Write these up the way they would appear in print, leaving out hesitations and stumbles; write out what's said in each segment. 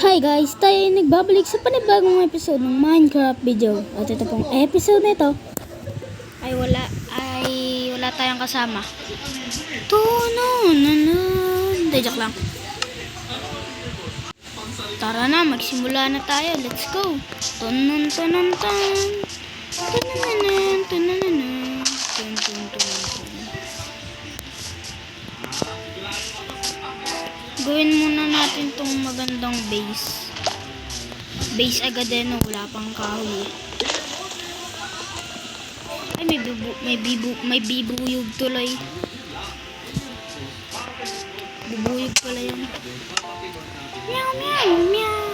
Hi guys, tayo ay nagbabalik sa panibagong episode ng Minecraft video. At ito pong episode nito ay wala tayong kasama. Hindi, joke lang. Tara na, magsimula na tayo. Let's go. Tunan. Gawin muna natin tong magandang base. Base agad din, no? Wala pang kahoy. Ay, may bibuyog tuloy. Bubuyog pala yan. Meow, meow, meow.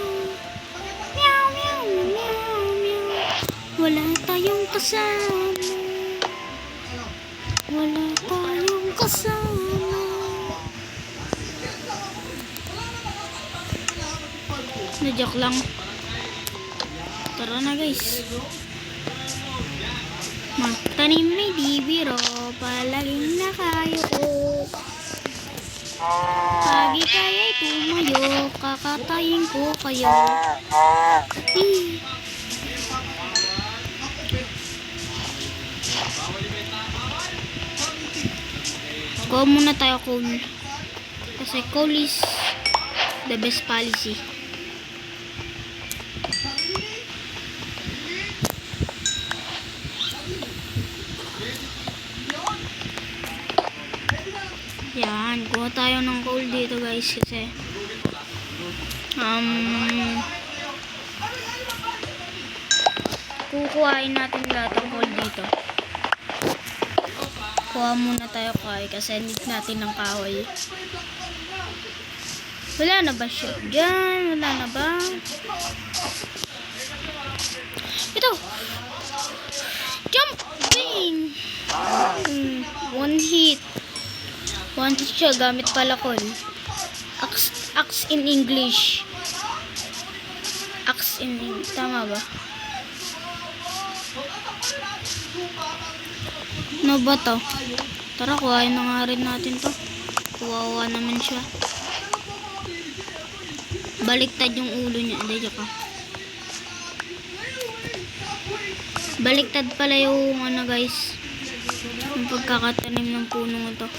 Meow, meow, meow, meow. Wala tayong kasama. Wala tayong kasama. Na-joke lang. Tara na guys. Magtanim may bibiro, palaging nakayo. Pagi kaya'y tumayo, kakatayin ko kayo. Go muna tayo coal. Kasi coal is the best policy. Yan, kuha tayo ng coal dito guys kasi kukuhain natin lahat ng coal dito. Kuha muna tayo kasi need natin ng kahoy. Wala na ba siya dyan? Wala na ba? Ito! Jumping! One hit siya, gamit pala coal. Axe in English. Axe in English. Tama ba? Ano ba to? Tara, kuhain na nga rin natin to. Kuwawa naman siya. Baliktad yung ulo niya. Hindi, joke. Baliktad pala yung ano guys. Yung pagkakatanim ng punong ito.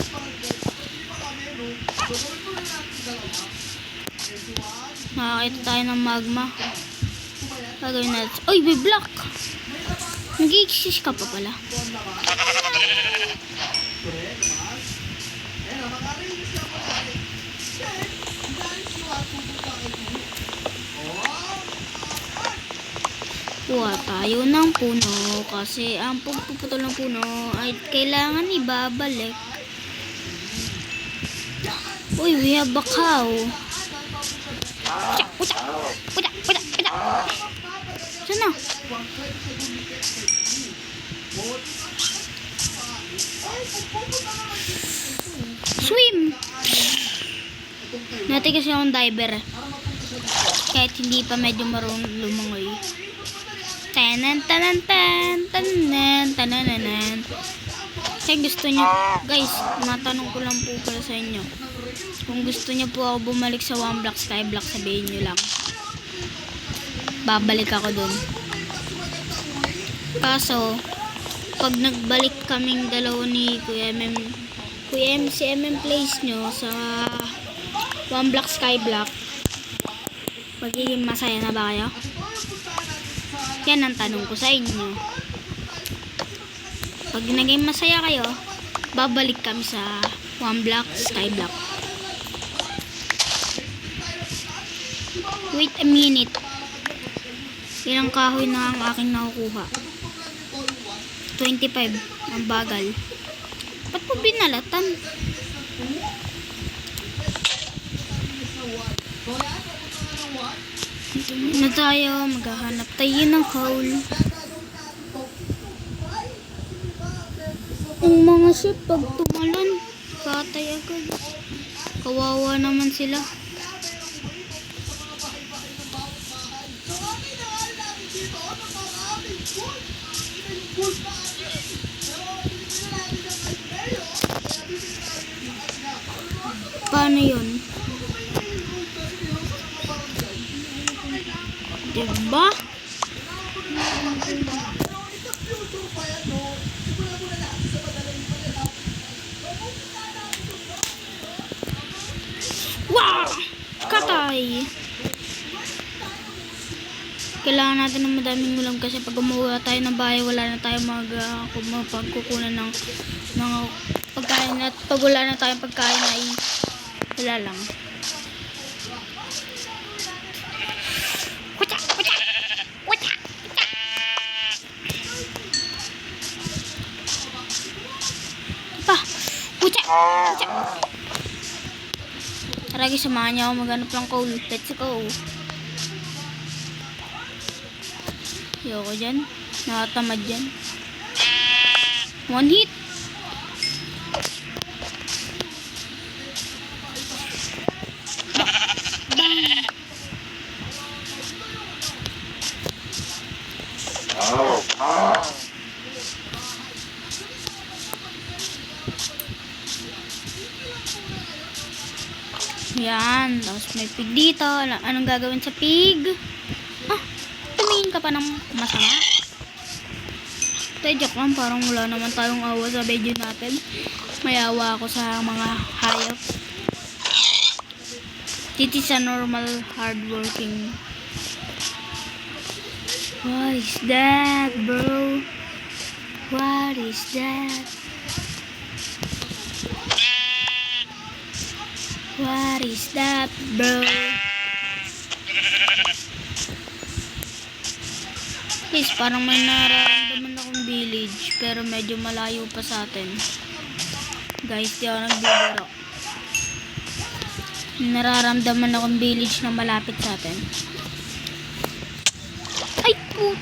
Nakakita tayo ng magma. Gagawin natin. Uy, may block! Nag-i-exist ka pa pala. Kuha tayo ng puno kasi ang pagpuputol ng puno ay kailangan ibabalik. Uy, we have a cow. Puta. Sana? Swim! Dati kasi akong diver. Kahit hindi pa medyo marunong lumangoy. Tanan. Kasi gusto nyo, guys, matanong ko lang po pala sa inyo. Kung gusto niyo po ako bumalik sa One Block Skyblock, sabihin nyo lang. Babalik ako dun. Kaso, pag nagbalik kaming dalawa ni Kuya MC Plays nyo sa One Block Skyblock, magiging masaya na ba kayo? Yan ang tanong ko sa inyo. Pag naging masaya kayo, babalik kami sa One Block Skyblock. Wait a minute. Ilang kahoy na ang aking nakukuha? 25. Ang bagal. Ba't po binalatan? Ito na tayo. Maghahanap tayo ng coal. Ang mga ship pag tumalon, katay agad. Kawawa naman sila. Paano yun? Diba? Wow! Katay! Kailangan natin ng madaming ulam kasi pag umuwi tayo ng bahay, wala na tayo mapagkukunan ng mga pagkain, at pag wala na tayong pagkain ay wala lang. Kucha! Kucha! Kucha! Pa! Kucha! Kucha! Tara, samahan niyo ako maghanap ng coal. Let's go! Ayoko dyan. Nakatamad dyan. One hit. Bang. Yan. Tapos may pig dito. Anong gagawin sa pig? Tumingin ka pa ng masama. Tayo, joke lang. Parang wala naman tayong awa sa video natin. May awa ako sa mga hayop. This is a normal hardworking. What is that, bro? What is that? What is that, bro? Guys, parang may nararamdaman akong village, pero medyo malayo pa sa atin. Guys, di ako nagbibiro. Nararamdaman akong village na malapit sa atin. Ay po!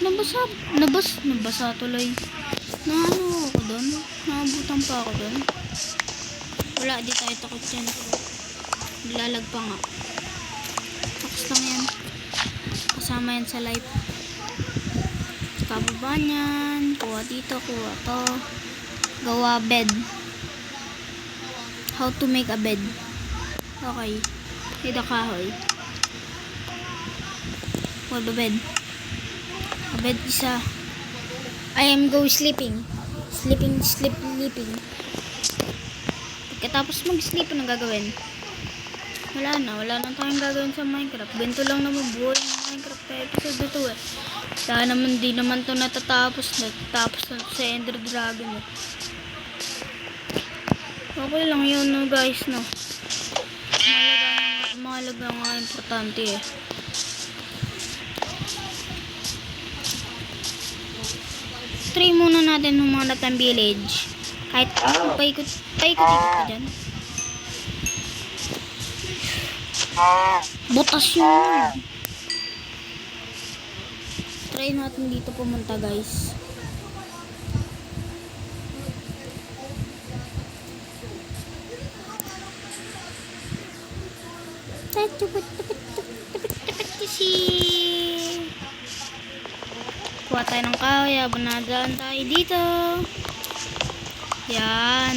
Nabasa tuloy. Ano ako doon? Naabutan pa ako doon. Wala, di tayo takot yan. Nilalag pa nga. Takas lang yan. Kasama yan sa life. Kababa niyan. Kuha dito, kuha to. Gawa bed. How to make a bed. Okay. Dito kahoy. What the bed? A bed is a... I am go sleeping. Sleeping. Pagkatapos mag-sleep, anong gagawin? Wala na tayong gagawin sa Minecraft. Ganito lang naman buhay ng Minecraft episode 2 eh. Dahil naman di naman to natatapos na sa Ender Dragon eh. Okay lang yun no guys no. Mahalaga nga importante eh. Try muna natin humanap ng village. Kahit paikot ka dyan. Butas yun. Try natin dito pumunta guys. Kuha tayo ng kahoy. Habang nadaan tayo dito. Yan.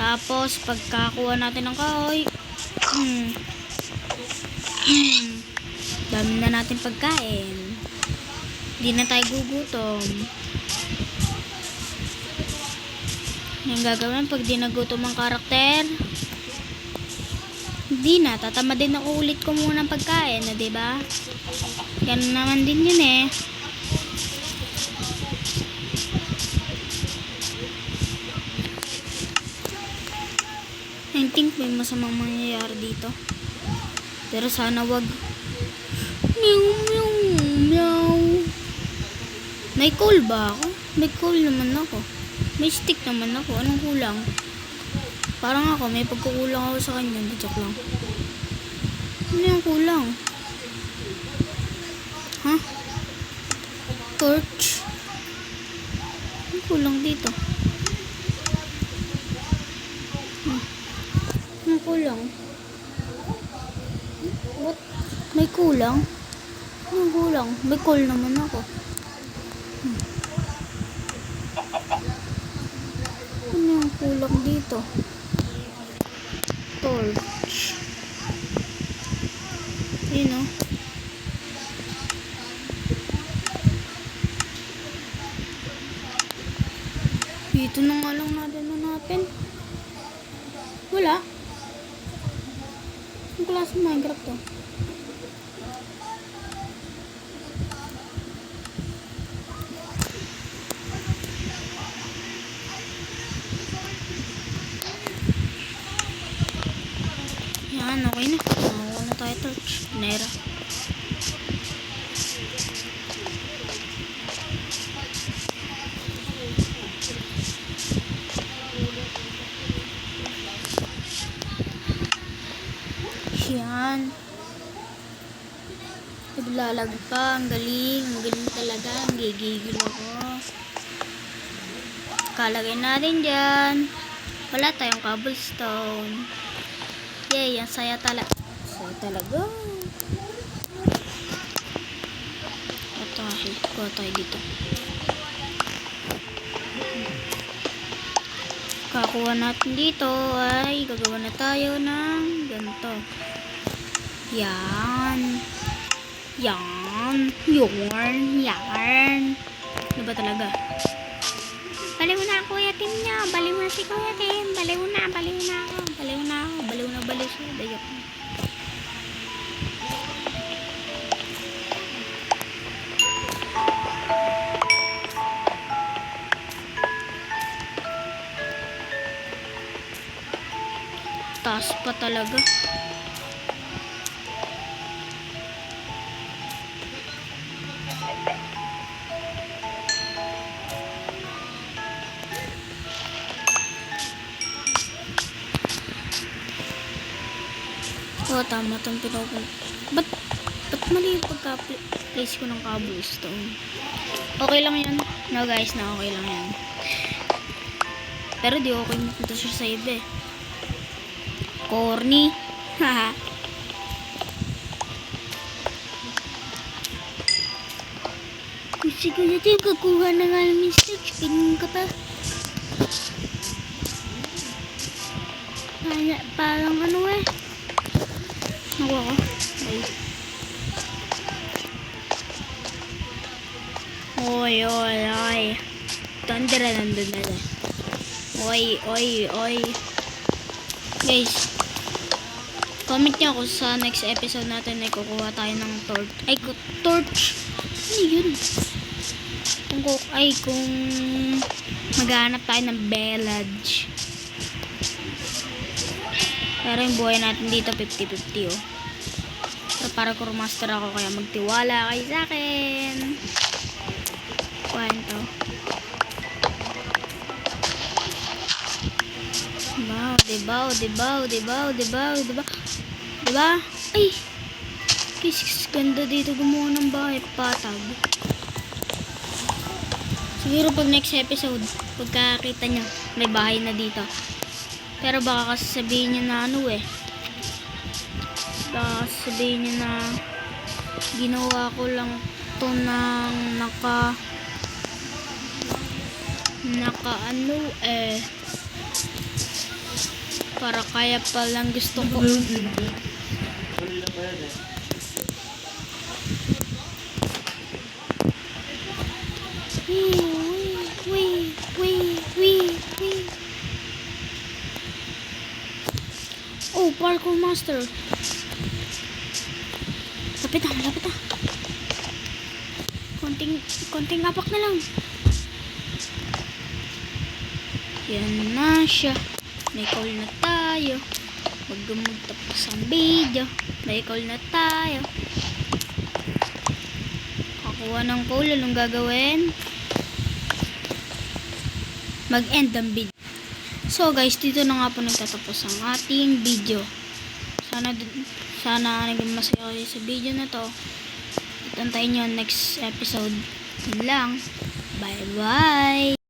Tapos pagkakuha natin ng kahoy, dami na natin pagkain. Hindi na tayo gugutom. Yung gagawin pag di nagutom ang karakter, hindi na, tatama din ako ulit ko muna ng pagkain na, diba? Ganun naman din yun eh. I think may masamang mangyayari dito. Pero sana wag. Meow, meow, meow. May coal ba ako? May coal naman ako. May stick naman ako. Anong kulang? Parang ako, may pagkukulang ako sa kanya. Joke lang. Ano yung kulang? Ha? Torch? Anong kulang dito? Anong kulang? What? May kulang? Anong kulang? May coal naman ako. Ano yung kulang dito? Torch. torch. Yun o. Dito na nga lang natin hanapin. Wala. Ang klase ng Minecraft to. Yan, okay na. Nakakuha na tayo torch. Nera. Yan. Naglalag pa. Ang galing. Ang galing talaga. Ang gigigil ako. Kalagay natin dyan. Wala tayong cobblestone. Yay, ang saya talaga. Saya talaga. Ito, kuha tayo dito. Kakuha natin dito ay gagawa na tayo ng ganito. Yan. Yan. Yarn. Ano ba talaga? Baliw na Kuya Tim niya. Baliw na si Kuya Tim. Baliw na ako. Baliw siya. Dayok. Taas pa talaga. Oh, tama itong pinupun. Ba't mali yung pagka-place ko ng cobblestone? Okay lang yan. No guys, na okay lang yan. Pero di okay nito siya sa iba eh. Corny. Haha. Kasi ko natin kakuha na nga ng stage. Pinin ka pa. Parang ano eh. Nakuha ko. Oy. Thunder nandun na. Oy. Guys, comment nyo kung sa next episode natin ay kukuha tayo ng torch. Torch. Ano yun? Kung maghanap tayo ng village. Pero yung buhay natin dito 50-50 oh. Pero para ko master ako kaya magtiwala kayo sa akin. Kwento. Diba? Ay! Kis, ganda dito gumawa ng bahay. Patag. Siguro pag next episode, pagkakita nyo, may bahay na dito. Pero baka kasi sabihin nyo na ano eh. Baka sabihin nyo na ginawa ko lang to ng naka ano eh. Para kaya palang gusto ko. Oh, parkour master. Lapit na. Konting apak na lang. Yan na siya. May call na tayo. Huwag magtapos ang video. May call na tayo. Kakuha ng call. Anong gagawin? Mag-end ang video. So guys, dito na nga po nagtatapos ang ating video. Sana naging masaya kayo sa video na to. At antayin nyo next episode. Yun lang. Bye bye.